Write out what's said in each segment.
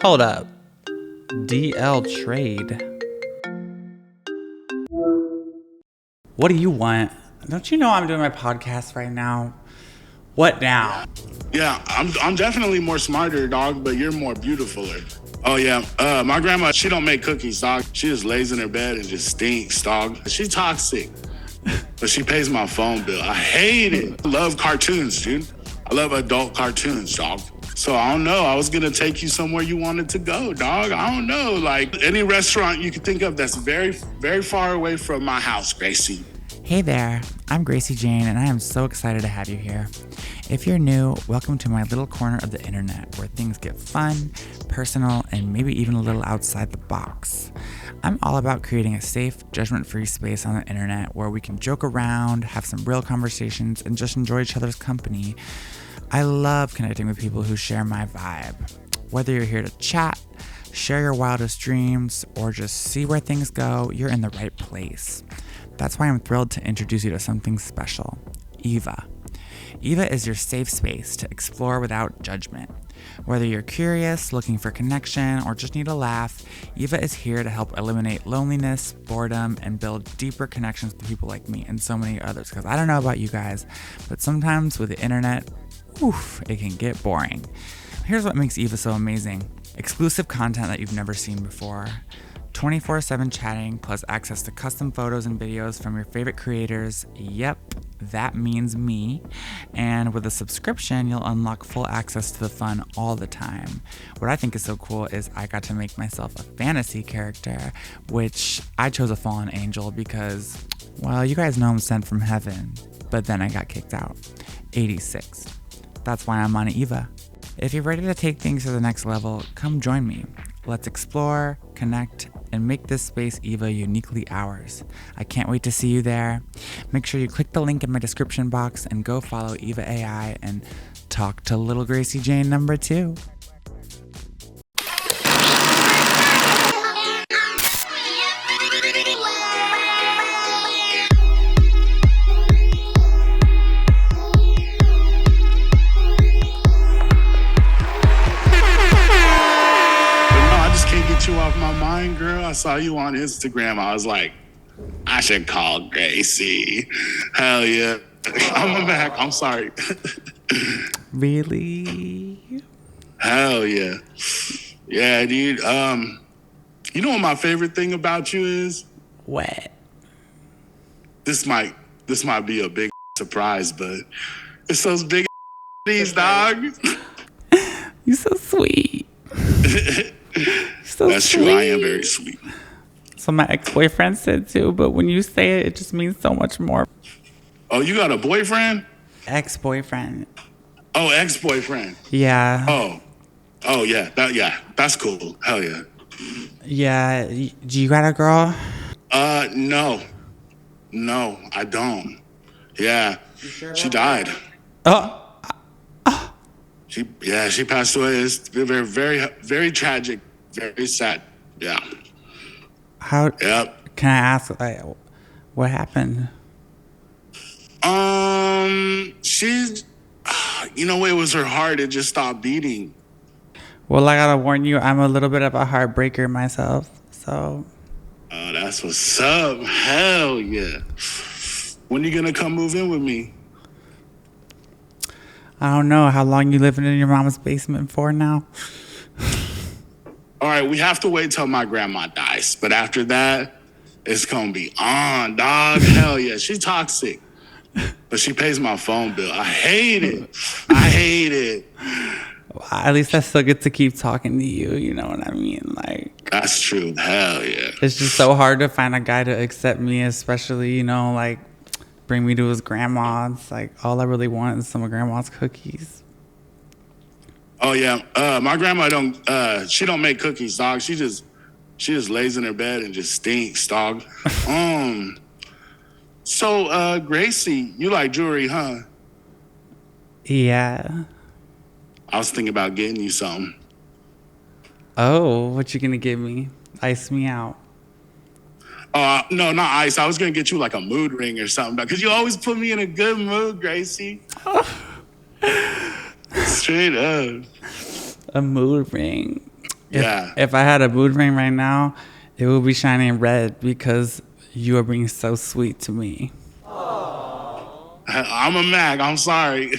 Hold up. DL Trade. What do you want? Don't you know I'm doing my podcast right now? What now? Yeah, I'm definitely more smarter, dog, but you're more beautifuler. Oh, yeah. My grandma, she don't make cookies, dog. She just lays in her bed and just stinks, dog. She's toxic, but she pays my phone bill. I hate it. I love cartoons, dude. I love adult cartoons, dog. So I don't know. I was going to take you somewhere you wanted to go, dog. I don't know. Like any restaurant you could think of that's very, very far away from my house, Gracie. Hey there, I'm Gracie Jane, and I am so excited to have you here. If you're new, welcome to my little corner of the internet where things get fun, personal, and maybe even a little outside the box. I'm all about creating a safe, judgment-free space on the internet where we can joke around, have some real conversations, and just enjoy each other's company. I love connecting with people who share my vibe. Whether you're here to chat, share your wildest dreams, or just see where things go, you're in the right place. That's why I'm thrilled to introduce you to something special, Eva. Eva is your safe space to explore without judgment. Whether you're curious, looking for connection, or just need a laugh, Eva is here to help eliminate loneliness, boredom, and build deeper connections with people like me and so many others. Because I don't know about you guys, but sometimes with the internet, it can get boring. Here's what makes Eva so amazing. Exclusive content that you've never seen before. 24/7 chatting plus access to custom photos and videos from your favorite creators. Yep, that means me. And with a subscription, you'll unlock full access to the fun all the time. What I think is so cool is I got to make myself a fantasy character, which I chose a fallen angel because, well, you guys know I'm sent from heaven, but then I got kicked out. 86. That's why I'm on Eva. If you're ready to take things to the next level, come join me. Let's explore, connect, and make this space Eva uniquely ours. I can't wait to see you there. Make sure you click the link in my description box and go follow Eva AI and talk to little Gracie Jane number 2. You off my mind, girl. I saw you on Instagram. I was like, I should call Gracie. Hell yeah. I'm back. I'm sorry. Really? Hell yeah. Yeah, dude. You know what my favorite thing about you is? What? This might be a big surprise, but it's those big these dog. You so sweet. So that's sweet. true. I am very sweet. So my ex-boyfriend said too, but when you say it, it just means so much more. Oh, you got a boyfriend? Ex-boyfriend. Oh, ex-boyfriend. Yeah. Oh yeah. That's cool. Hell yeah. Yeah. Do you got a girl? No, I don't. Yeah, sure she died. Oh. She passed away. It's very, very, very tragic, very sad. Yeah. How? Yep. Can I ask, like, what happened? She's, it was her heart. It just stopped beating. Well, I gotta warn you, I'm a little bit of a heartbreaker myself, so. Oh, that's what's up. Hell yeah. When you gonna come move in with me? I don't know how long you living in your mama's basement for now. All right, we have to wait till my grandma dies. But after that, it's going to be on, dog. Hell yeah. She's toxic. But she pays my phone bill. I hate it. Well, at least I still get to keep talking to you. You know what I mean? Like, that's true. Hell yeah. It's just so hard to find a guy to accept me, especially, like, bring me to his grandma's. Like, all I really want is some of grandma's cookies. Oh yeah, my grandma she don't make cookies, dog. She just lays in her bed and just stinks, dog. So Gracie, you like jewelry, huh? Yeah. I was thinking about getting you something. Oh, what you gonna give me? Ice me out. No, not ice. I was gonna get you like a mood ring or something, because you always put me in a good mood, Gracie. Straight up. A mood ring. Yeah. If I had a mood ring right now, it would be shining red because you are being so sweet to me. I'm a Mac. I'm sorry.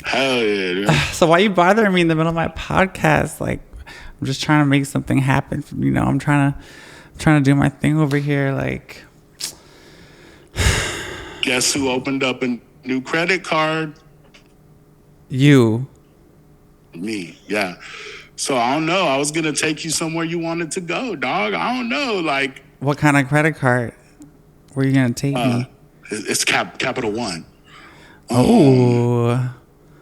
Hell yeah, dude. So why you bothering me in the middle of my podcast? Like, I'm just trying to make something happen. You know, I'm trying to do my thing over here. Like, Guess who opened up a new credit card? you. Me. Yeah. So I don't know. I was gonna take you somewhere you wanted to go, dog. I don't know. Like, What kind of credit card were you gonna take me? it's Capital One. Oh.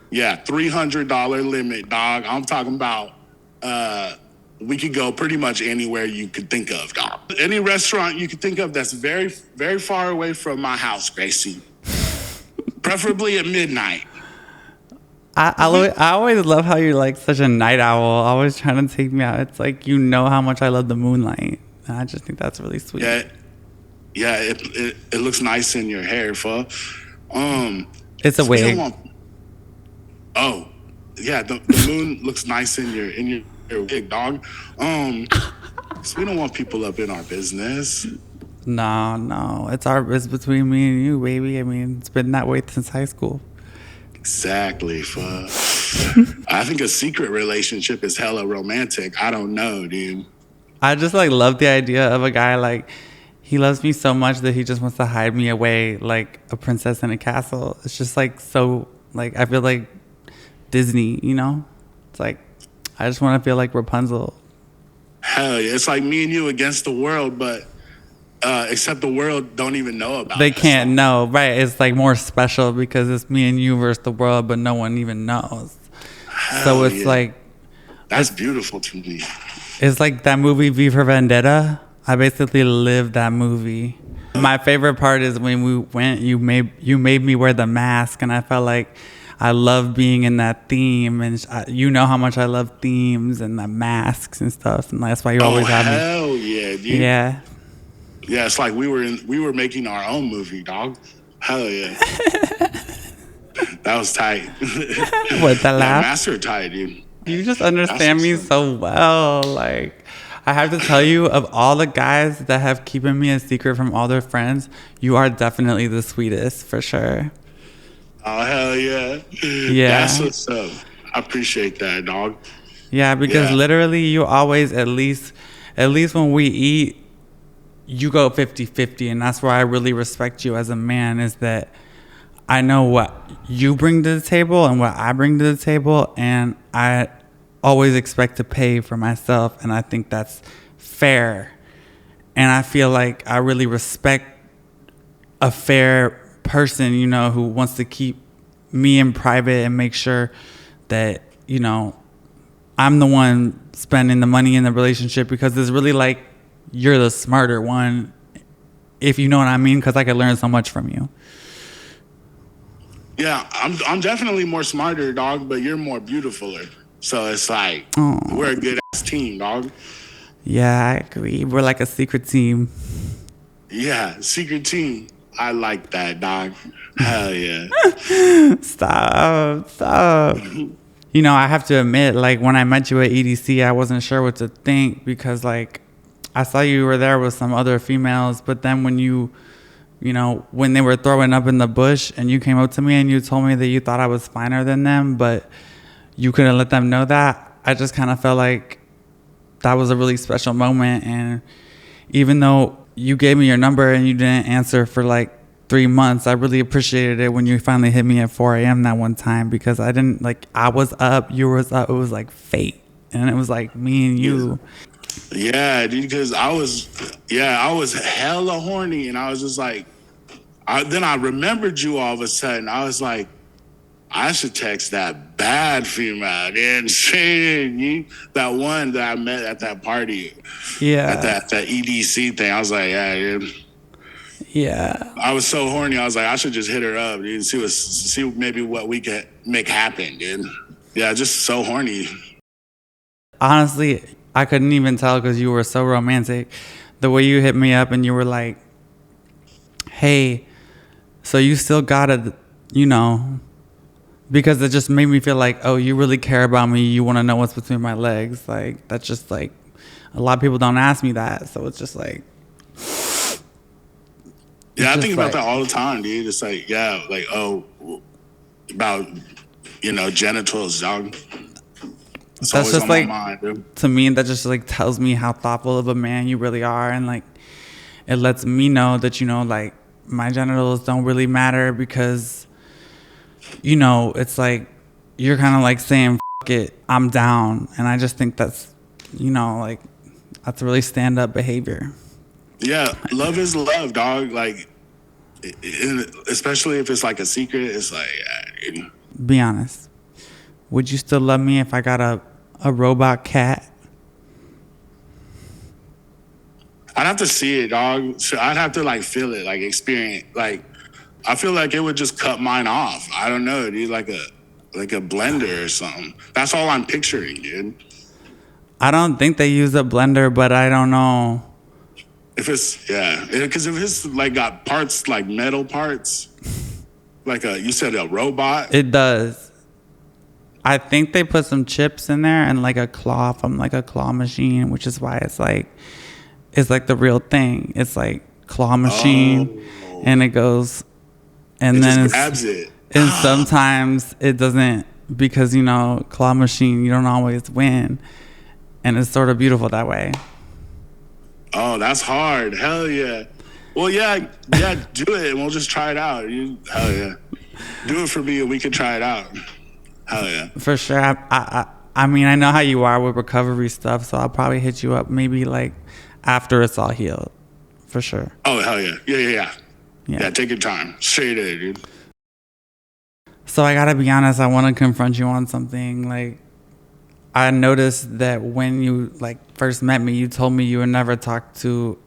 Yeah, $300 limit, dog. I'm talking about. We could go pretty much anywhere you could think of, dog. Any restaurant you could think of that's very, very far away from my house, Gracie. Preferably at midnight. I always love how you're like such a night owl, always trying to take me out. It's like, you know how much I love the moonlight. And I just think that's really sweet. Yeah, it looks nice in your hair, fuck. It's a wig. Oh, yeah, the moon looks nice in your wig, dog. So we don't want people up in our business. No, it's between me and you, baby. I mean, it's been that way since high school. Exactly, fuck. I think a secret relationship is hella romantic. I don't know, dude. I just like love the idea of a guy like he loves me so much that he just wants to hide me away like a princess in a castle. It's just like so like I feel like Disney, you know? It's like I just want to feel like Rapunzel. Hell yeah, it's like me and you against the world, but except the world don't even know about it. They can't know, right? It's like more special because it's me and you versus the world, but no one even knows. So it's like that's beautiful to me. It's like that movie V for Vendetta. I basically lived that movie. My favorite part is when we went, you made me wear the mask, and I felt like I love being in that theme, and you know how much I love themes and the masks and stuff, and that's why you always have me. Hell yeah, dude. Yeah. Yeah, it's like we were making our own movie, dog. Hell yeah. That was tight. What, the laugh? Master tight, dude. You just understand me so well. Like, I have to tell you, of all the guys that have keeping me a secret from all their friends, you are definitely the sweetest, for sure. Oh, hell yeah. Yeah. That's what's up. I appreciate that, dog. Yeah, because literally you always, at least when we eat, you go 50-50, and that's where I really respect you as a man, is that I know what you bring to the table and what I bring to the table, and I always expect to pay for myself, and I think that's fair. And I feel like I really respect a fair person, you know, who wants to keep me in private and make sure that, you know, I'm the one spending the money in the relationship, because it's really like you're the smarter one, if you know what I mean, because I could learn so much from you. Yeah, I'm definitely more smarter, dog, but you're more beautifuler. So it's like, we're a good ass team, dog. Yeah, I agree. We're like a secret team. Yeah, secret team. I like that, dog. Hell yeah. Stop. You know, I have to admit, like, when I met you at EDC, I wasn't sure what to think, because, like, I saw you were there with some other females, but then when you know, when they were throwing up in the bush and you came up to me and you told me that you thought I was finer than them, but you couldn't let them know that, I just kind of felt like that was a really special moment. And even though you gave me your number and you didn't answer for like 3 months, I really appreciated it when you finally hit me at 4 a.m. that one time, because I didn't, like, I was up, you was up, it was like fate. And it was like me and you. Yeah, dude, because I was hella horny, and I was just like, then I remembered you all of a sudden. I was like, I should text that bad female, and say that one that I met at that party. Yeah. At that EDC thing. I was like, yeah, dude. Yeah. I was so horny. I was like, I should just hit her up, dude, and see maybe what we could make happen, dude. Yeah, just so horny. Honestly, I couldn't even tell, because you were so romantic. The way you hit me up and you were like, hey, so you still got it, you know, because it just made me feel like, oh, you really care about me. You want to know what's between my legs. Like, that's just like, a lot of people don't ask me that. So it's just like, yeah, I think about that all the time, dude. It's like, yeah, like, oh, about, genitals, dog. That's just like, to me, that just like tells me how thoughtful of a man you really are. And like, it lets me know that, like, my genitals don't really matter because, it's like, you're kind of like saying, F it, I'm down. And I just think that's, like, that's really stand up behavior. Yeah, love is love, dog. Like, especially if it's like a secret, it's like, Be honest. Would you still love me if I got a robot cat? I'd have to see it, dog. So I'd have to like feel it, like experience. Like, I feel like it would just cut mine off. I don't know, dude. Like a blender or something. That's all I'm picturing, dude. I don't think they use a blender, but I don't know. If it's because if it's like got parts like metal parts, like you said a robot. It does. I think they put some chips in there and like a claw from like a claw machine, which is why it's like the real thing. It's like claw machine, and it goes, and then it grabs it. And sometimes it doesn't, because claw machine, you don't always win, and it's sort of beautiful that way. Oh, that's hard. Hell yeah. Well, yeah, do it, and we'll just try it out. Hell yeah. Do it for me, and we can try it out. Hell yeah. For sure. I mean, I know how you are with recovery stuff, so I'll probably hit you up maybe like after it's all healed. For sure. Oh, hell yeah. Yeah. Yeah, take your time. Straight in, dude. So I gotta be honest, I want to confront you on something. Like, I noticed that when you like first met me, you told me you had never talked to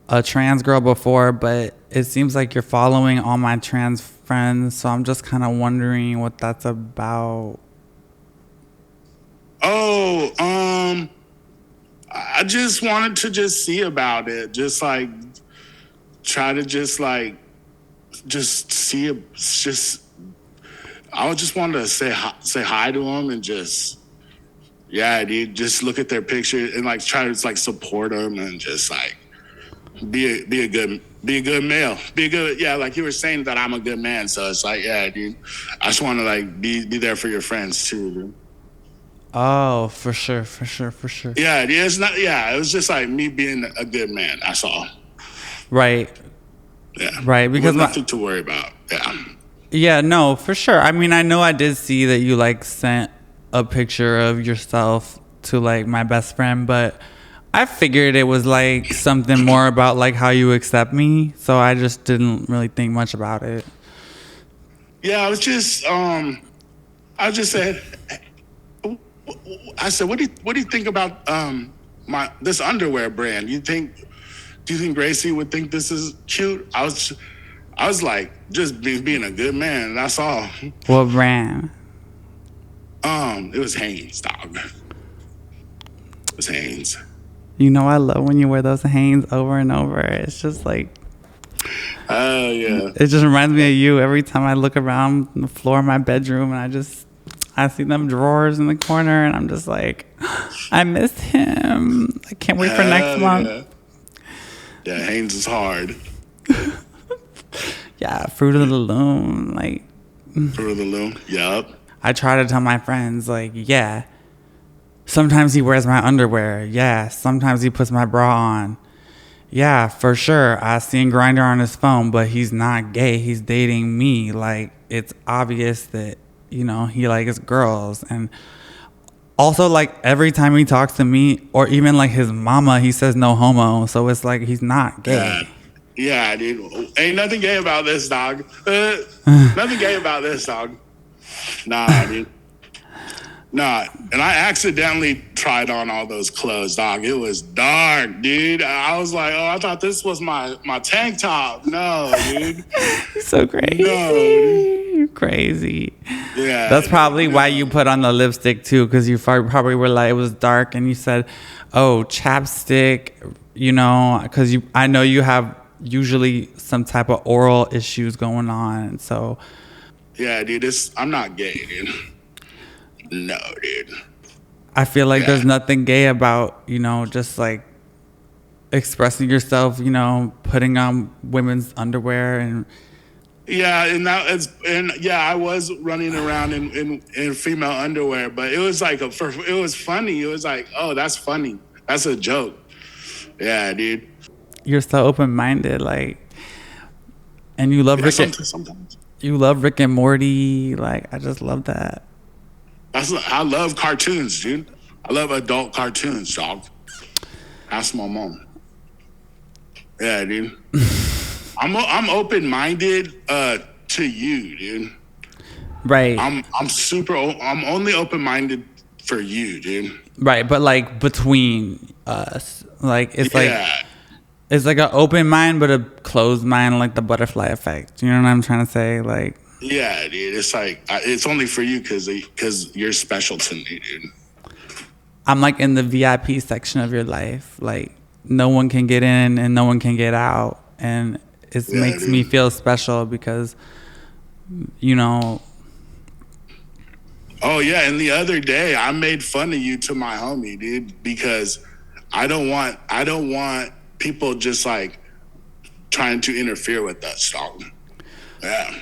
a trans girl before, but it seems like you're following all my trans friends. So I'm just kind of wondering what that's about. Oh, I just wanted to just see about it. Just like try to just see it. I just wanted to say hi to them and just. Yeah, dude, just look at their picture and like try to like support them and just like be a good male. Be a good, yeah, like you were saying that I'm a good man. So it's like, yeah, dude, I just want to like be there for your friends too, dude. Oh, for sure. Yeah, it's not. Yeah, it was just like me being a good man. That's all. Right. Yeah. Right, because nothing to worry about. Yeah. Yeah, no, for sure. I mean, I know I did see that you like sent a picture of yourself to like my best friend, but I figured it was like something more about like how you accept me, so I just didn't really think much about it. Yeah, I just said, what do you think about this underwear brand? Do you think Gracie would think this is cute? I was like, just being a good man, that's all. What brand? It was Hanes, dog. It was Hanes. I love when you wear those Hanes over and over. It's just like, oh yeah. It just reminds me of you every time I look around the floor of my bedroom and I see them drawers in the corner and I'm just like, I miss him. I can't wait for next month. Yeah, Hanes is hard. Yeah, Fruit of the Loom, like. Fruit of the Loom, yup. I try to tell my friends, like, yeah, sometimes he wears my underwear. Yeah, sometimes he puts my bra on. Yeah, for sure. I seen Grindr on his phone, but he's not gay. He's dating me. Like, it's obvious that, he likes girls. And also, like, every time he talks to me, or even, like, his mama, he says no homo. So it's like he's not gay. Yeah, dude. Ain't nothing gay about this, dog. Nothing gay about this, dog. Nah, dude. Nah. And I accidentally tried on all those clothes, dog. It was dark, dude. I was like, I thought this was my tank top. No, dude. So crazy. No, dude. You're crazy. Yeah. That's probably why you put on the lipstick, too, because you probably were like, it was dark, and you said, oh, chapstick, because I know you have usually some type of oral issues going on. So Yeah, dude, I'm not gay, dude. No, dude. I feel like there's nothing gay about, just like expressing yourself, putting on women's underwear and Yeah, I was running around in female underwear, but it was like it was funny. It was like, oh, that's funny. That's a joke. Yeah, dude. you're so open-minded, like, and you love Sometimes. You love Rick and Morty. Like, I just love that. I love cartoons, dude. I love adult cartoons, dog. Ask my mom. Yeah, dude. I'm open-minded to you, dude. Right. I'm only open-minded for you, dude. Right, but like between us, like it's Yeah. like it's like an open mind but a closed mind, like the butterfly effect. You know what I'm trying to say? Like, Yeah, dude. It's like it's only for you because you're special to me, dude. I'm like in the VIP section of your life. Like, no one can get in and no one can get out, and it makes me feel special because, Oh yeah, and the other day I made fun of you to my homie, dude, because I don't want people just like trying to interfere with us, dog. Yeah.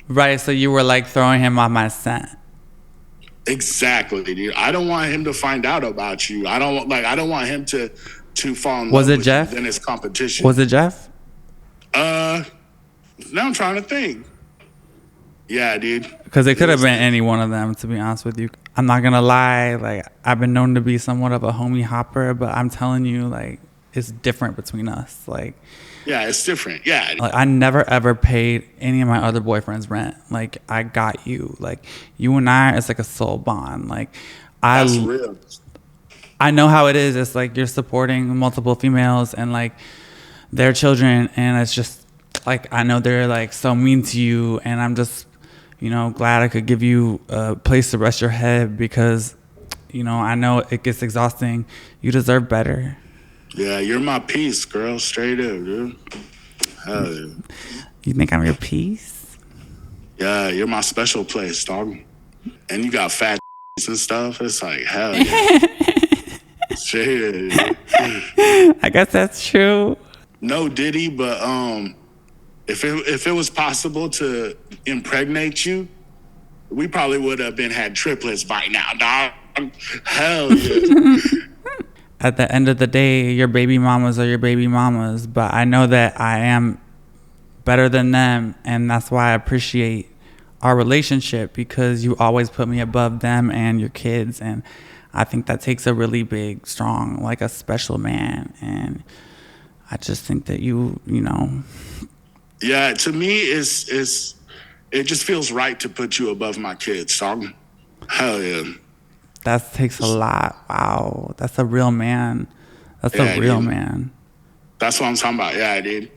Right. So you were like throwing him off my scent. Exactly, dude. I don't want him to find out about you. I don't want him to fall in love Was it with Jeff? you in his competition. Was it Jeff? Now I'm trying to think. Yeah, dude. Because it could have been any one of them, to be honest with you. I'm not going to lie. Like, I've been known to be somewhat of a homie hopper, but I'm telling you, like, it's different between us. Like, yeah, it's different. Yeah. Like, I never ever paid any of my other boyfriends rent. Like, I got you. Like, you and I, it's like a soul bond. Like, That's real. I know how it is. It's like you're supporting multiple females and like their children, and it's just like, I know they're like so mean to you, and I'm just, glad I could give you a place to rest your head because, I know it gets exhausting. You deserve better. Yeah, you're my piece, girl. Straight up, dude. Hell yeah. You think I'm your piece? Yeah, you're my special place, dog. And you got fat and stuff. It's like, hell yeah. Straight up. I guess that's true. No Diddy, but if it was possible to impregnate you, we probably would have had triplets by now, dog. Hell yeah. At the end of the day, your baby mamas are your baby mamas, but I know that I am better than them, and that's why I appreciate our relationship, because you always put me above them and your kids, and I think that takes a really big, strong, like a special man, and I just think that you know. Yeah, to me, it just feels right to put you above my kids, dog. Hell yeah. That takes a lot. Wow. That's a real man. That's a real man. That's what I'm talking about. Yeah, dude.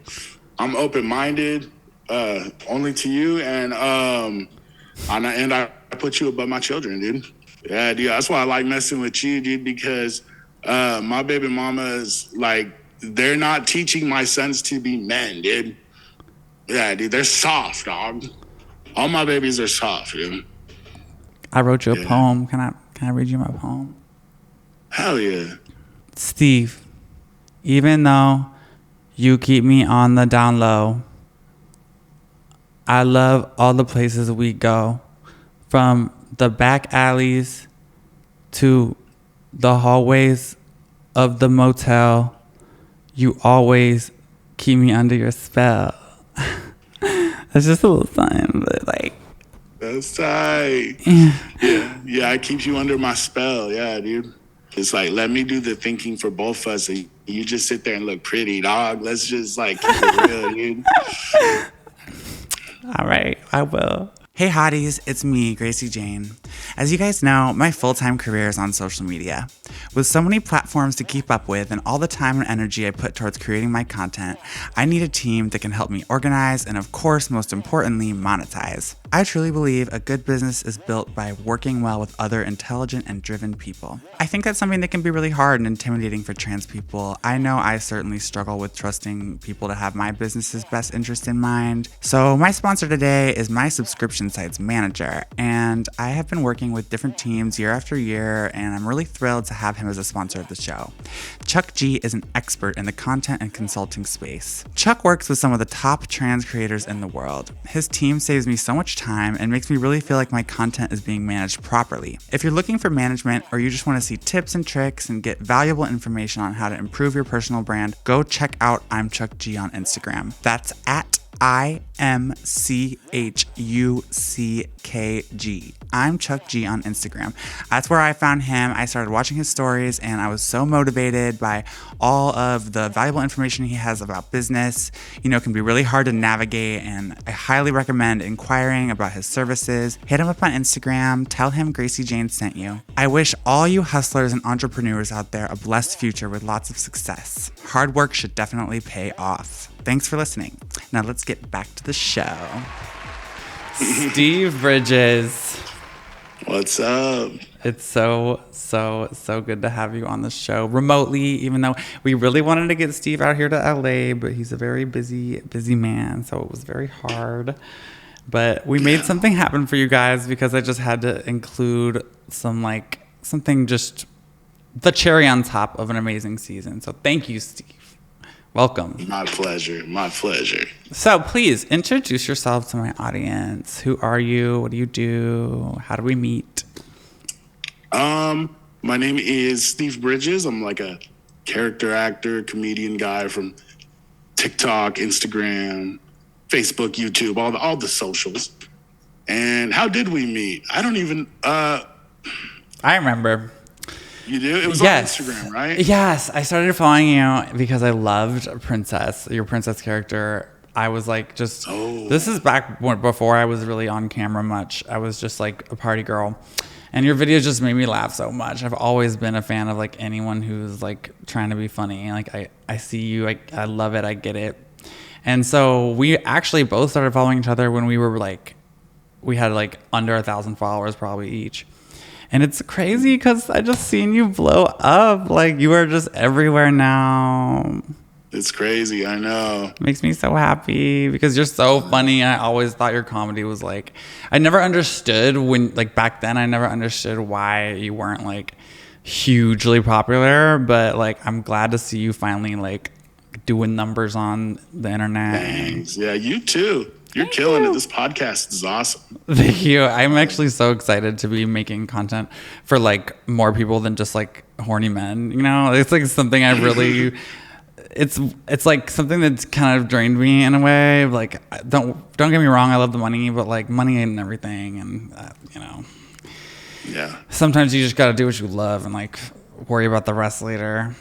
I'm open-minded, only to you, and I put you above my children, dude. Yeah, dude. That's why I like messing with you, dude, because my baby mamas, like, they're not teaching my sons to be men, dude. Yeah, dude. They're soft, dog. All my babies are soft, dude. I wrote you a poem. Can I read you my poem? Hell yeah. Steve, even though you keep me on the down low, I love all the places we go, from the back alleys to the hallways of the motel. You always keep me under your spell. That's just a little something, but like. That's tight. Yeah, I keep you under my spell. Yeah, dude. It's like, let me do the thinking for both of us. And you just sit there and look pretty, dog. Let's just like keep it real, dude. All right, I will. Hey hotties, it's me, Gracie Jane. As you guys know, my full-time career is on social media. With so many platforms to keep up with and all the time and energy I put towards creating my content, I need a team that can help me organize and, of course, most importantly, monetize. I truly believe a good business is built by working well with other intelligent and driven people. I think that's something that can be really hard and intimidating for trans people. I know I certainly struggle with trusting people to have my business's best interest in mind. So my sponsor today is my subscription site's manager, and I have been working with different teams year after year, and I'm really thrilled to have him as a sponsor of the show. Chuck G is an expert in the content and consulting space. Chuck works with some of the top trans creators in the world. His team saves me so much time and makes me really feel like my content is being managed properly. If you're looking for management or you just want to see tips and tricks and get valuable information on how to improve your personal brand, go check out I'm Chuck G on Instagram. That's at IMCHUCKG. I'm Chuck G on Instagram. That's where I found him. I started watching his stories and I was so motivated by all of the valuable information he has about business. You know, it can be really hard to navigate, and I highly recommend inquiring about his services. Hit him up on Instagram. Tell him Gracie Jane sent you. I wish all you hustlers and entrepreneurs out there a blessed future with lots of success. Hard work should definitely pay off. Thanks for listening. Now let's get back to the show. Steve Bridges. What's up? It's so good to have you on the show remotely, even though we really wanted to get Steve out here to LA, but he's a very busy man, so it was very hard. But we made something happen for you guys because I just had to include something just the cherry on top of an amazing season. So thank you, Steve. Welcome. My pleasure. So please introduce yourself to my audience. Who are you? What do you do? How do we meet? My name is Steve Bridges. I'm like a character actor, comedian guy from TikTok, Instagram, Facebook, YouTube, all the socials. And how did we meet? I don't even I remember. You do? It was on Instagram, right? Yes. I started following you because I loved your princess character. I was like, this is back before I was really on camera much. I was just like a party girl. And your videos just made me laugh so much. I've always been a fan of like anyone who's like trying to be funny. Like I see you, I love it, I get it. And so we actually both started following each other when we were like, we had like under 1,000 followers probably each. And it's crazy because I just seen you blow up. Like, you are just everywhere now. It's crazy, I know. Makes me so happy because you're so funny. I always thought your comedy was like, I never understood back then, I never understood why you weren't like hugely popular. But like, I'm glad to see you finally like doing numbers on the internet. Thanks. Yeah, you too. You're killing it. This podcast is awesome. Thank you. I'm actually so excited to be making content for like more people than just like horny men. You know, it's like something I really, it's like something that's kind of drained me in a way. Like, don't get me wrong. I love the money, but like money ain't everything. And you know, yeah. Sometimes you just got to do what you love and like worry about the rest later.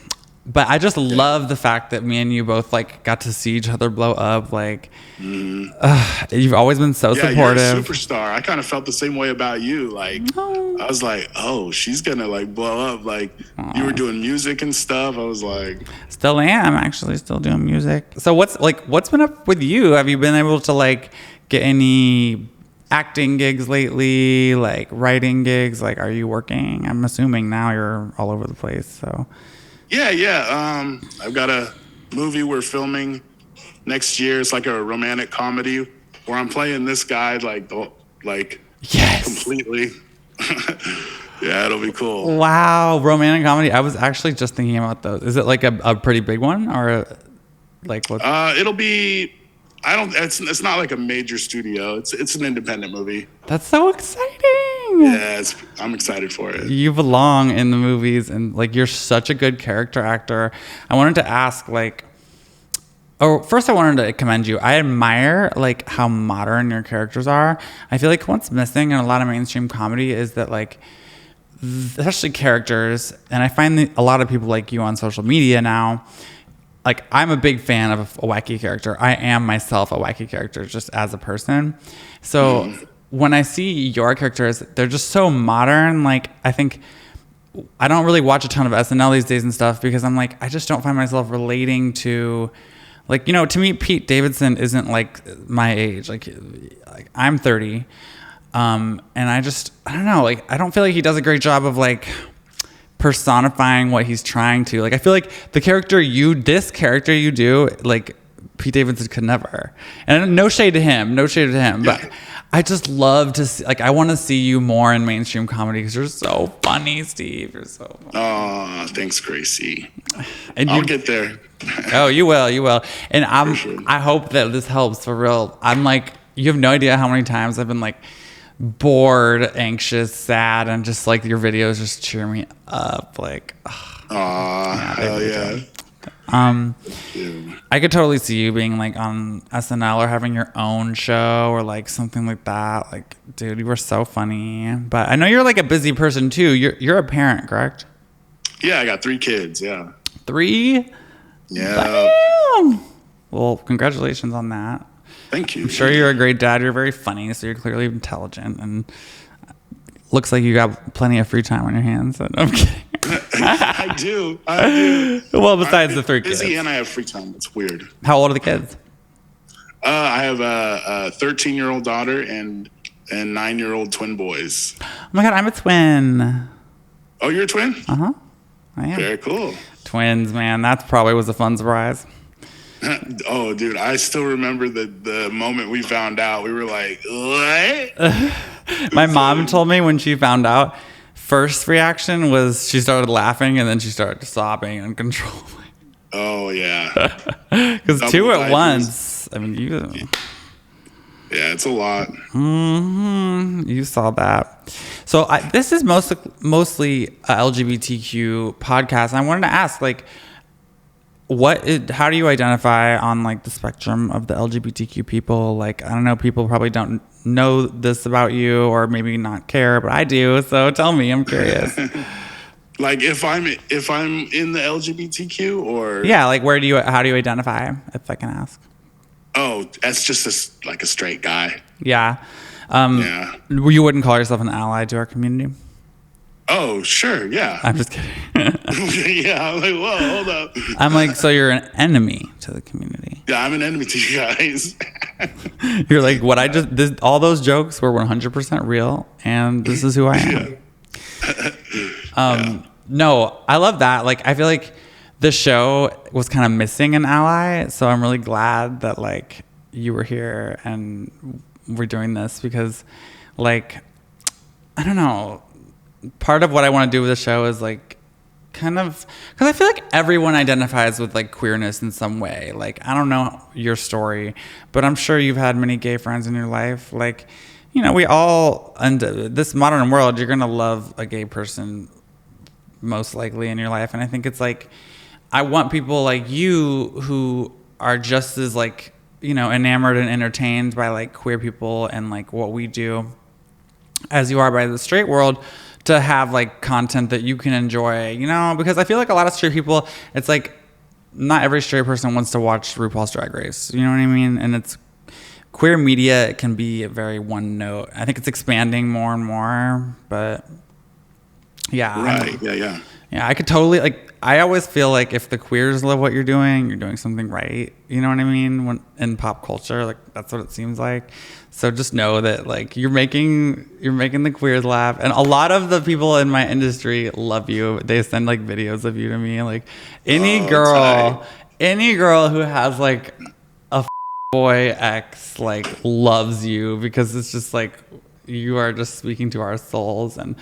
But I just love the fact that me and you both like got to see each other blow up. Like, you've always been so supportive. You're a superstar. I kind of felt the same way about you. Like, I was like, oh, she's gonna like blow up. Like, you were doing music and stuff. I was like, still am actually still doing music. So what's been up with you? Have you been able to like get any acting gigs lately? Like writing gigs? Like, are you working? I'm assuming now you're all over the place. So. Yeah. I've got a movie we're filming next year. It's like a romantic comedy where I'm playing this guy completely. Yeah, it'll be cool. Wow, romantic comedy. I was actually just thinking about those. Is it like a pretty big one or like what? It'll be. It's not like a major studio. It's an independent movie. That's so exciting. Yeah, I'm excited for it. You belong in the movies, and like you're such a good character actor. I wanted to ask first I wanted to commend you. I admire like how modern your characters are. I feel like what's missing in a lot of mainstream comedy is that like, especially characters, and I find a lot of people like you on social media now. Like, I'm a big fan of a wacky character. I am myself a wacky character just as a person. So when I see your characters, they're just so modern. Like, I think I don't really watch a ton of SNL these days and stuff because I'm like, I just don't find myself relating to, like, you know, to me, Pete Davidson isn't like my age. Like I'm 30. And I don't know, like, I don't feel like he does a great job of like personifying what he's trying to. Like, I feel like this character you do, like, Pete Davidson could never. And no shade to him, but I just love to see, like, I want to see you more in mainstream comedy because you're so funny, Steve. You're so funny. Oh, thanks, Gracie. And I'll get there. Oh, you will. And Sure. I hope that this helps for real. I'm like, you have no idea how many times I've been like bored, anxious, sad, and just like your videos just cheer me up. Like, Hell yeah. I could totally see you being like on SNL or having your own show or like something like that. Like, dude, you were so funny. But I know you're like a busy person too. You're a parent, correct? Yeah, I got 3 kids. Yeah. 3? Yeah. Damn. Well, congratulations on that. Thank you. I'm sure you're a great dad. You're very funny, so you're clearly intelligent, and looks like you got plenty of free time on your hands. So, no, I'm kidding. I do. Well, besides the 3 kids. Busy and I have free time. It's weird. How old are the kids? I have a 13-year-old daughter and 9-year-old twin boys. Oh my God, I'm a twin. Oh, you're a twin? Uh-huh. I am. Very cool. Twins, man. That probably was a fun surprise. Oh, dude, I still remember the moment we found out. We were like, what? My mom told me when she found out, first reaction was she started laughing and then she started sobbing uncontrollably. Oh, yeah. Because 2 at once. I mean, yeah, it's a lot. Mm-hmm. You saw that. So this is mostly a LGBTQ podcast. And I wanted to ask, like, how do you identify on like the spectrum of the LGBTQ people? Like, I don't know, people probably don't know this about you or maybe not care, but I do. So tell me, I'm curious. Like if I'm in the LGBTQ or yeah, like how do you identify, if I can ask? Oh, that's just a straight guy. Yeah. Yeah. You wouldn't call yourself an ally to our community? Oh, sure, yeah. I'm just kidding. Yeah, I'm like, whoa, hold up. I'm like, so you're an enemy to the community? Yeah, I'm an enemy to you guys. You're like, all those jokes were 100% real, and this is who I am. Yeah. No, I love that. Like, I feel like the show was kind of missing an ally, so I'm really glad that like you were here and we're doing this because, like, I don't know. Part of what I want to do with the show is like kind of because I feel like everyone identifies with like queerness in some way. Like, I don't know your story, but I'm sure you've had many gay friends in your life. Like, you know, we all, and this modern world, you're gonna love a gay person most likely in your life. And I think it's like, I want people like you who are just as like, you know, enamored and entertained by like queer people and like what we do as you are by the straight world, to have like content that you can enjoy, you know, because I feel like a lot of straight people, it's like not every straight person wants to watch RuPaul's Drag Race, you know what I mean? And it's queer media, it can be a very one note. I think it's expanding more and more, but yeah. Right. Yeah. Yeah, I could totally, like, I always feel like if the queers love what you're doing something right. You know what I mean? When in pop culture, like, that's what it seems like. So just know that, like, you're making the queers laugh. And a lot of the people in my industry love you. They send, like, videos of you to me. Like, any girl who has, like, a boy ex, like, loves you because it's just, like, you are just speaking to our souls. And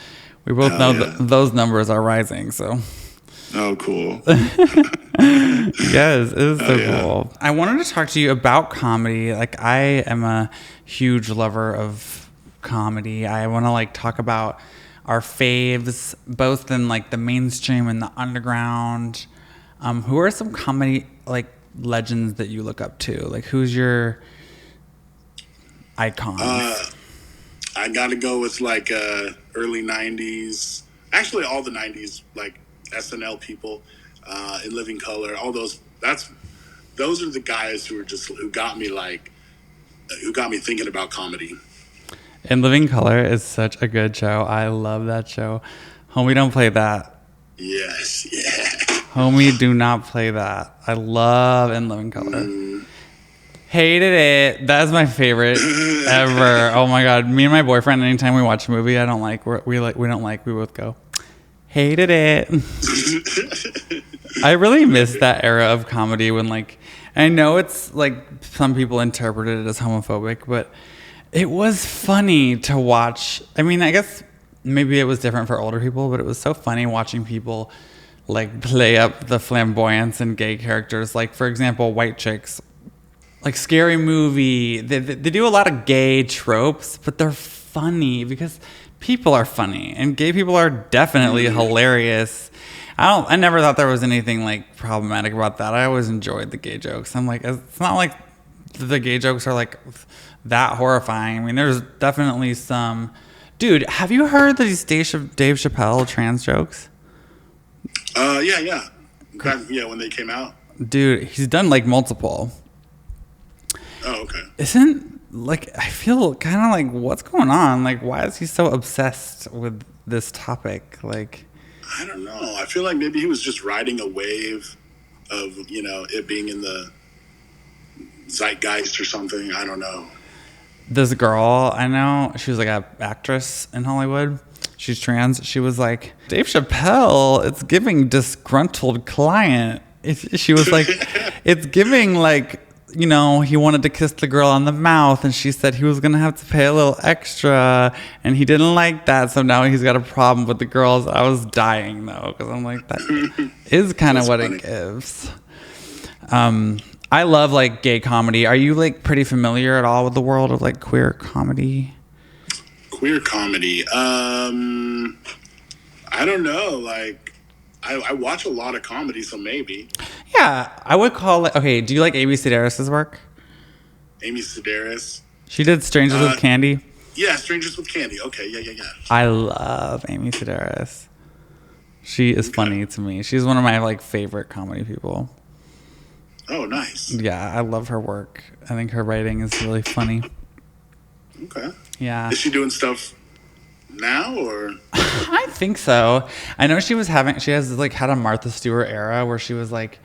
we both know that those numbers are rising, so. Oh, cool. Yes, it is so cool. I wanted to talk to you about comedy. Like, I am a huge lover of comedy. I want to, like, talk about our faves, both in, like, the mainstream and the underground. Who are some comedy, like, legends that you look up to? Like, who's your icons? I gotta go with like early 90s, actually all the 90s, like SNL people, In Living Color, all those. Those are the guys who got me thinking about comedy. In Living Color is such a good show. I love that show. Homie, don't play that. Yes, yeah. Homie, do not play that. I love In Living Color. Hated it. That is my favorite ever. Oh my god. Me and my boyfriend, anytime we watch a movie I don't like, we both go, hated it. I really miss that era of comedy when, like, I know it's like some people interpreted it as homophobic, but it was funny to watch. I mean, I guess maybe it was different for older people, but it was so funny watching people like play up the flamboyance in gay characters. Like, for example, white chicks. Like Scary Movie, they do a lot of gay tropes, but they're funny because people are funny, and gay people are definitely hilarious. I never thought there was anything like problematic about that. I always enjoyed the gay jokes. I'm like, it's not like the gay jokes are like that horrifying. I mean, there's definitely some. Dude, have you heard these Dave Chappelle trans jokes? Yeah. When they came out. Dude, he's done like multiple. Oh, okay. I feel kind of like, what's going on? Like, why is he so obsessed with this topic? Like, I don't know. I feel like maybe he was just riding a wave of, it being in the zeitgeist or something. I don't know. This girl I know, she was like an actress in Hollywood. She's trans. She was like, Dave Chappelle, it's giving disgruntled client. She was like, it's giving like, he wanted to kiss the girl on the mouth, and she said he was going to have to pay a little extra, and he didn't like that, so now he's got a problem with the girls. I was dying, though, because I'm like, that is kind of what funny. It gives. I love, like, gay comedy. Are you, like, pretty familiar at all with the world of, like, queer comedy? Queer comedy? I don't know, like... I watch a lot of comedy, so maybe. Yeah, I would call it... Okay, do you like Amy Sedaris' work? Amy Sedaris? She did Strangers with Candy? Yeah, Strangers with Candy. Okay, yeah. I love Amy Sedaris. She is funny to me. She's one of my, like, favorite comedy people. Oh, nice. Yeah, I love her work. I think her writing is really funny. Okay. Yeah. Is she doing stuff now, or? I think so. I know she has like had a Martha Stewart era where she was like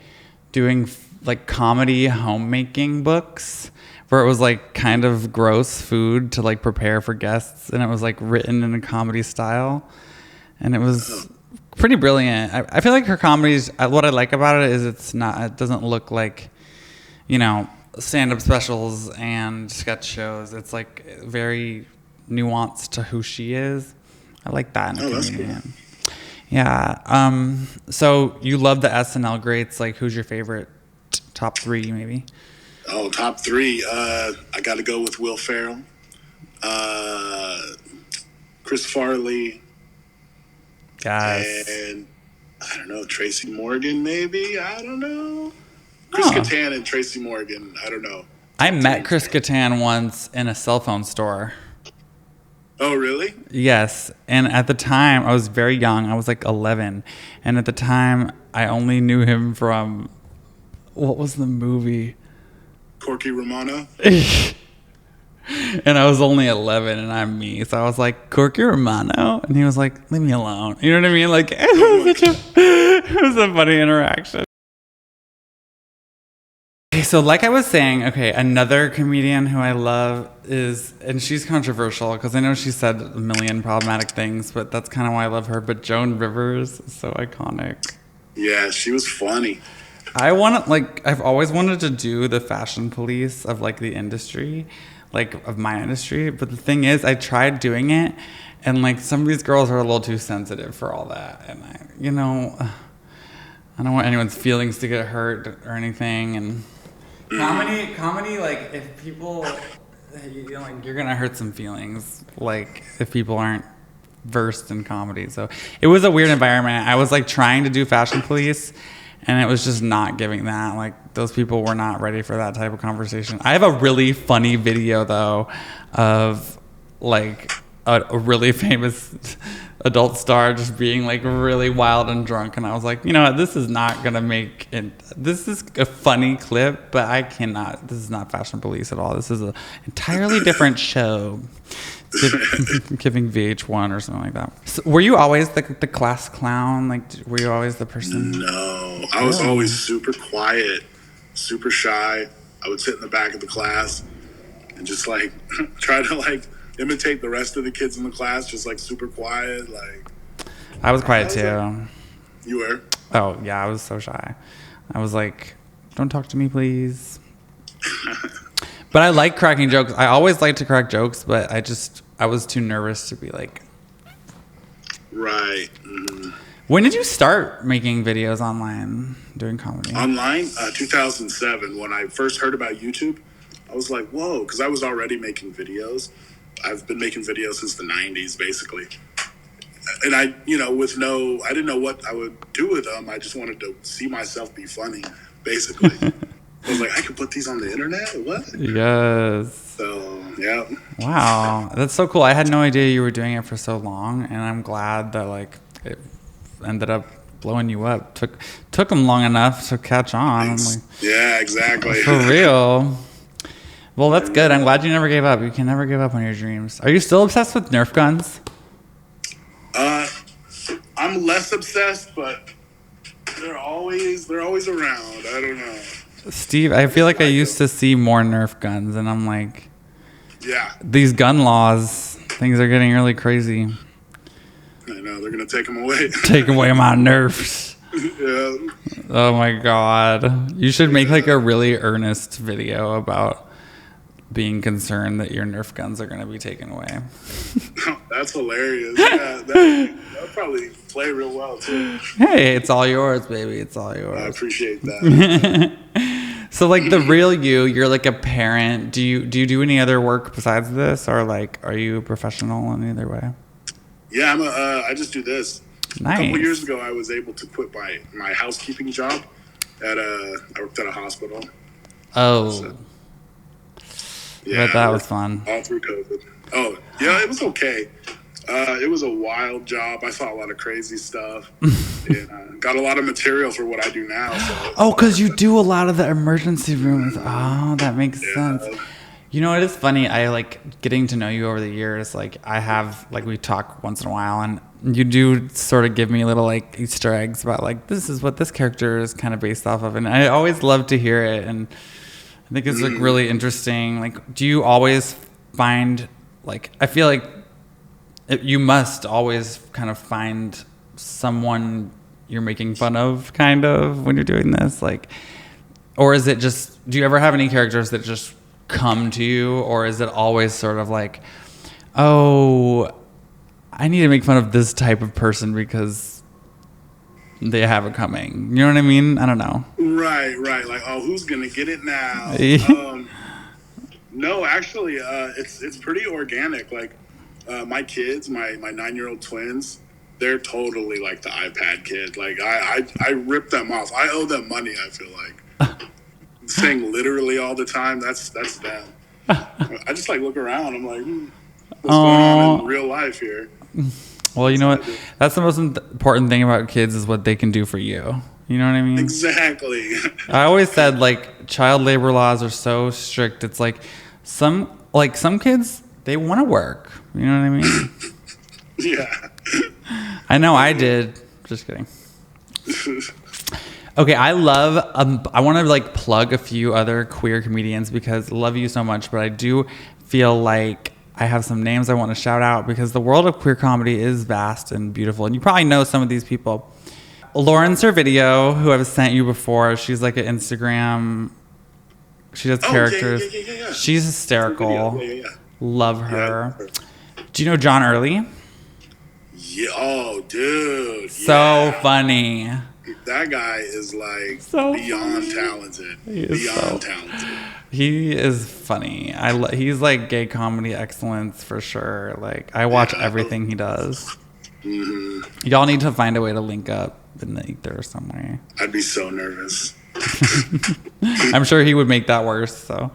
doing like comedy homemaking books where it was like kind of gross food to like prepare for guests, and it was like written in a comedy style, and it was pretty brilliant. I feel like her comedies, what I like about it is it doesn't look like, stand-up specials and sketch shows. It's like very nuance to who she is. I like that in a comedian. Cool. Yeah. So you love the SNL greats. Like, who's your favorite top three, maybe? Oh, top three. I got to go with Will Ferrell, Chris Farley, yes, and I don't know, Tracy Morgan, maybe. I don't know. Chris Kattan and Tracy Morgan. I don't know. I met Chris Kattan once in a cell phone store. Oh, really? Yes. And at the time, I was very young. I was like 11. And at the time, I only knew him from, what was the movie? Corky Romano? And I was only 11, and I'm me. So I was like, Corky Romano? And he was like, leave me alone. You know what I mean? Like, it was a funny interaction. Okay, so like I was saying, another comedian who I love is, and she's controversial because I know she said a million problematic things, but that's kind of why I love her. But Joan Rivers is so iconic. Yeah, she was funny. I've always wanted to do the fashion police of like the industry, like of my industry. But the thing is, I tried doing it, and like some of these girls are a little too sensitive for all that, and I don't want anyone's feelings to get hurt or anything, and. Comedy, like, if people, you're gonna hurt some feelings, like, if people aren't versed in comedy. So it was a weird environment. I was like trying to do fashion police, and it was just not giving that. Like, those people were not ready for that type of conversation. I have a really funny video though of like a really famous adult star just being like really wild and drunk, and I was like, you know what, this is not gonna make it. This is a funny clip, but I cannot. This is not Fashion Police at all. This is an entirely different show. Giving VH1 or something like that. So were you always the class clown? Like, were you always the person? No, I was always super quiet, super shy. I would sit in the back of the class and just like try to like imitate the rest of the kids in the class, just like super quiet. Like, I was quiet too. You were? Oh yeah, I was so shy. I was like, don't talk to me, please. But I like cracking jokes. I always like to crack jokes, but I was too nervous to be like. Right. Mm-hmm. When did you start making videos online, doing comedy? Online, 2007. When I first heard about YouTube, I was like, whoa, because I was already making videos. I've been making videos since the 90s, basically. And I didn't know what I would do with them. I just wanted to see myself be funny, basically. I was like, I could put these on the internet? What? Yes. So, yeah. Wow. That's so cool. I had no idea you were doing it for so long, and I'm glad that, like, it ended up blowing you up. Took them long enough to catch on. I'm like, yeah, exactly. For real. Well, that's good. I'm glad you never gave up. You can never give up on your dreams. Are you still obsessed with Nerf guns? I'm less obsessed, but they're always around. I don't know. Steve, I feel like I used to see more Nerf guns, and I'm like, yeah, these gun laws, things are getting really crazy. I know, they're going to take them away. Take away my Nerfs. Yeah. Oh my God. You should make like a really earnest video about being concerned that your Nerf guns are going to be taken away. That's hilarious. Yeah, that'll probably play real well too. Hey, it's all yours, baby. It's all yours. I appreciate that. So like the real you're like a parent. Do you do any other work besides this, or like are you a professional in either way? Yeah, I just do this. Nice. A couple years ago, I was able to quit my housekeeping job I worked at a hospital. Oh. So, yeah, but that was fun. All through COVID. Oh, yeah, it was okay. It was a wild job. I saw a lot of crazy stuff. And got a lot of material for what I do now. So because you do a lot of the emergency rooms. Oh, that makes sense. You know, it is funny. I like getting to know you over the years. Like I have, like we talk once in a while, and you do sort of give me little like Easter eggs about like, this is what this character is kind of based off of. And I always love to hear it. And I think it's like really interesting. Like, do you always find like, I feel like you must always kind of find someone you're making fun of kind of when you're doing this, like, or is it just, do you ever have any characters that just come to you, or is it always sort of like, oh, I need to make fun of this type of person because they have it coming? You know what I mean? I don't know. Right. Like, oh, who's gonna get it now? No, actually, it's pretty organic. Like, my kids, my 9-year-old twins, they're totally like the iPad kid. Like, I rip them off. I owe them money, I feel like. Saying literally all the time, that's them. I just like look around. I'm like, what's going on in real life here? Well, you know what? That's the most important thing about kids is what they can do for you. You know what I mean? Exactly. I always said like child labor laws are so strict. It's like some kids, they want to work. You know what I mean? Yeah. I know I did. Just kidding. Okay, I want to like plug a few other queer comedians because I love you so much, but I do feel like I have some names I want to shout out because the world of queer comedy is vast and beautiful, and you probably know some of these people. Lauren Servideo, who I've sent you before, she's like an Instagram. She does characters. Yeah. She's hysterical. Yeah. Love her. Do you know John Early? Yeah. Oh, dude. So funny. That guy is like so beyond funny. Talented. Talented. He is funny. He's like gay comedy excellence for sure. Like I watch everything he does. Mm-hmm. Y'all need to find a way to link up in the ether somewhere. I'd be so nervous. I'm sure he would make that worse. So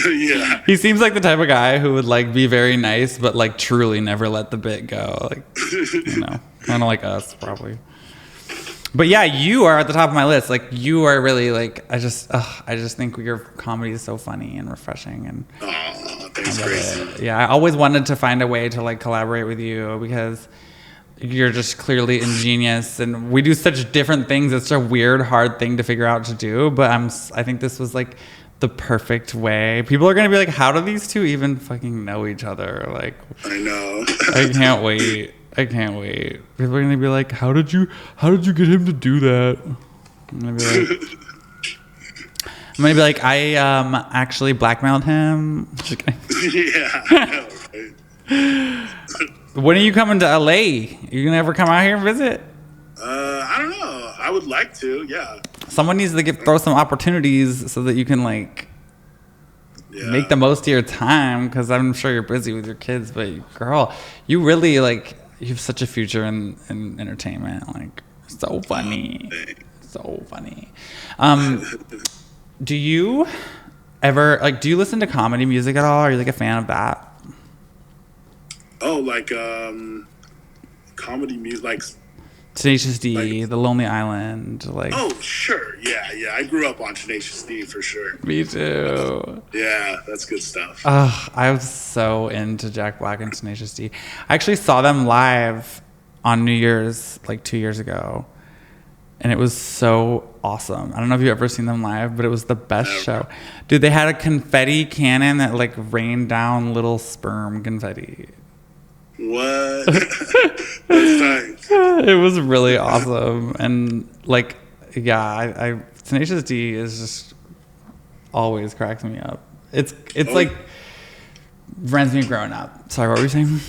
Yeah. he seems like the type of guy who would like be very nice, but like truly never let the bit go. Like, you know, kind of like us probably. But yeah, you are at the top of my list. Like, you are really like, I just think your comedy is so funny and refreshing. And Oh, thanks, Gracie. yeah, I always wanted to find a way to like collaborate with you because you're just clearly ingenious, and we do such different things. It's a weird, hard thing to figure out to do. But I think this was like the perfect way. People are gonna be like, how do these two even fucking know each other? Like, I know. I can't wait. I can't wait. People are gonna be like, how did you get him to do that? I'm gonna be like, I actually blackmailed him. Yeah. I know, right? When are you coming to LA? You gonna ever come out here and visit? I don't know. I would like to. Yeah. Someone needs to throw some opportunities so that you can like make the most of your time. Because I'm sure you're busy with your kids, but girl, you really like. You have such a future in entertainment. Like, so funny. So funny. Do you ever, like, do you listen to comedy music at all? Are you, like, a fan of that? Oh, like, comedy music, like... Tenacious D, The Lonely Island, like... Oh, sure. Yeah. I grew up on Tenacious D, for sure. Me too. Yeah, that's good stuff. I was so into Jack Black and Tenacious D. I actually saw them live on New Year's, like 2 years ago. And it was so awesome. I don't know if you've ever seen them live, but it was the best show. Dude, they had a confetti cannon that like rained down little sperm confetti. What? That's nice. It was really awesome. And like, yeah, I Tenacious D is just always cracks me up. It's like reminds me of growing up. Sorry, what were you saying?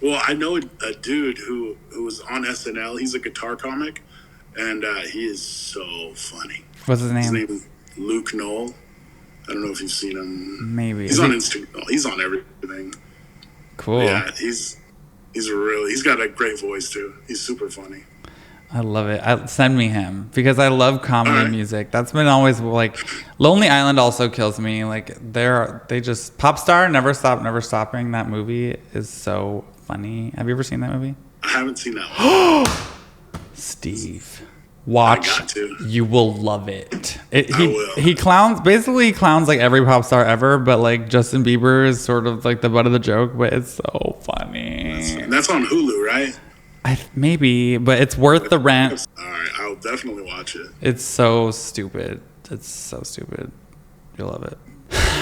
Well, I know a dude who was on SNL. He's a guitar comic, and he is so funny. What's his name? His name is Luke Knoll. I don't know if you've seen him. Maybe. He's on Instagram. He's on everything. Cool. Yeah, he's got a great voice too. He's super funny. I love it. Send me him because I love comedy music. That's been always like Lonely Island also kills me. Like they just Popstar Never Stop Never Stopping. That movie is so funny. Have you ever seen that movie? I haven't seen that one. Steve, watch. I got to. You will love it. I will. He clowns like every pop star ever, but like Justin Bieber is sort of like the butt of the joke. But it's so funny. That's on Hulu, right? Maybe, but it's worth the rent. All right, I'll definitely watch it. It's so stupid. It's so stupid. You'll love it.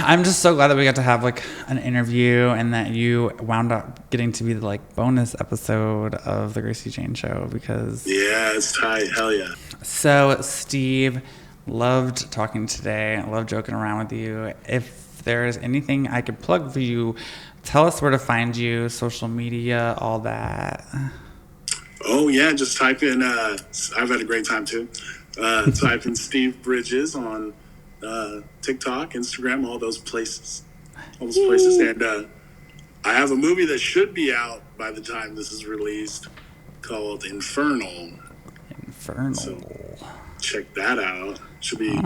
I'm just so glad that we got to have like an interview and that you wound up getting to be the like bonus episode of the Gracie Jane Show because yeah, it's tight. Hell yeah. So Steve, loved talking today. I love joking around with you. If there's anything I could plug for you, tell us where to find you, social media, all that. Oh yeah, just type in. I've had a great time too. Type in Steve Bridges on TikTok, Instagram, all those places. And I have a movie that should be out by the time this is released called Infernal. So check that out. Should be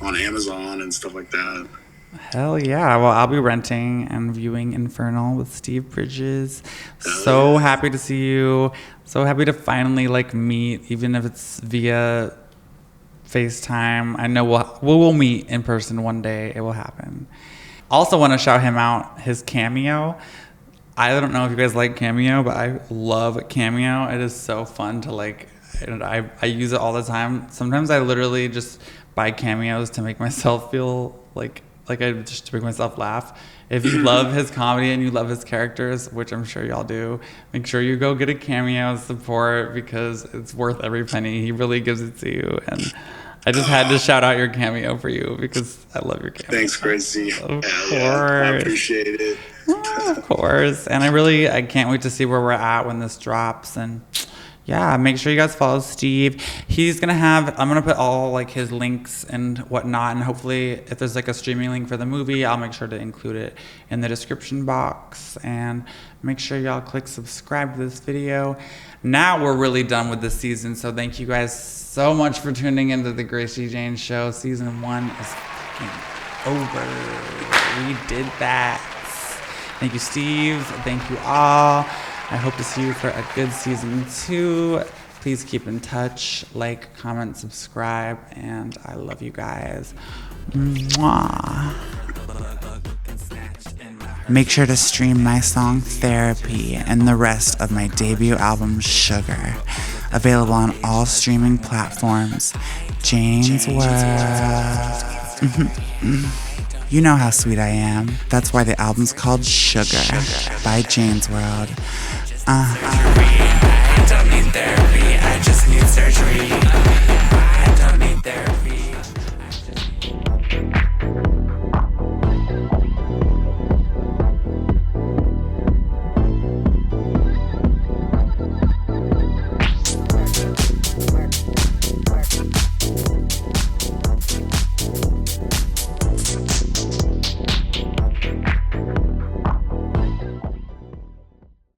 on Amazon and stuff like that. Hell yeah. Well, I'll be renting and viewing Infernal with Steve Bridges. So happy to see you. So happy to finally like meet, even if it's via FaceTime. I know we'll meet in person one day. It will happen. Also want to shout him out, his Cameo. I don't know if you guys like Cameo, but I love Cameo. It is so fun to like, and I use it all the time. Sometimes I literally just buy Cameos to make myself feel like I just to make myself laugh. If you love his comedy and you love his characters, which I'm sure y'all do, make sure you go get a Cameo support because it's worth every penny. He really gives it to you. And I just had to shout out your Cameo for you because I love your Cameo. Thanks, Gracie. Of course. I appreciate it. Of course. And I can't wait to see where we're at when this drops. And yeah, make sure you guys follow Steve. He's gonna have, I'm gonna put all like his links and whatnot, and hopefully if there's like a streaming link for the movie, I'll make sure to include it in the description box. And make sure y'all click subscribe to this video. Now we're really done with this season, so thank you guys so much for tuning into the Gracie Jane Show. Season 1 is fucking over. We did that. Thank you, Steve. Thank you all. I hope to see you for a good season 2. Please keep in touch, like, comment, subscribe, and I love you guys. Mwah. Make sure to stream my song Therapy and the rest of my debut album Sugar. Available on all streaming platforms. Jane's World. You know how sweet I am. That's why the album's called Sugar by Jane's World.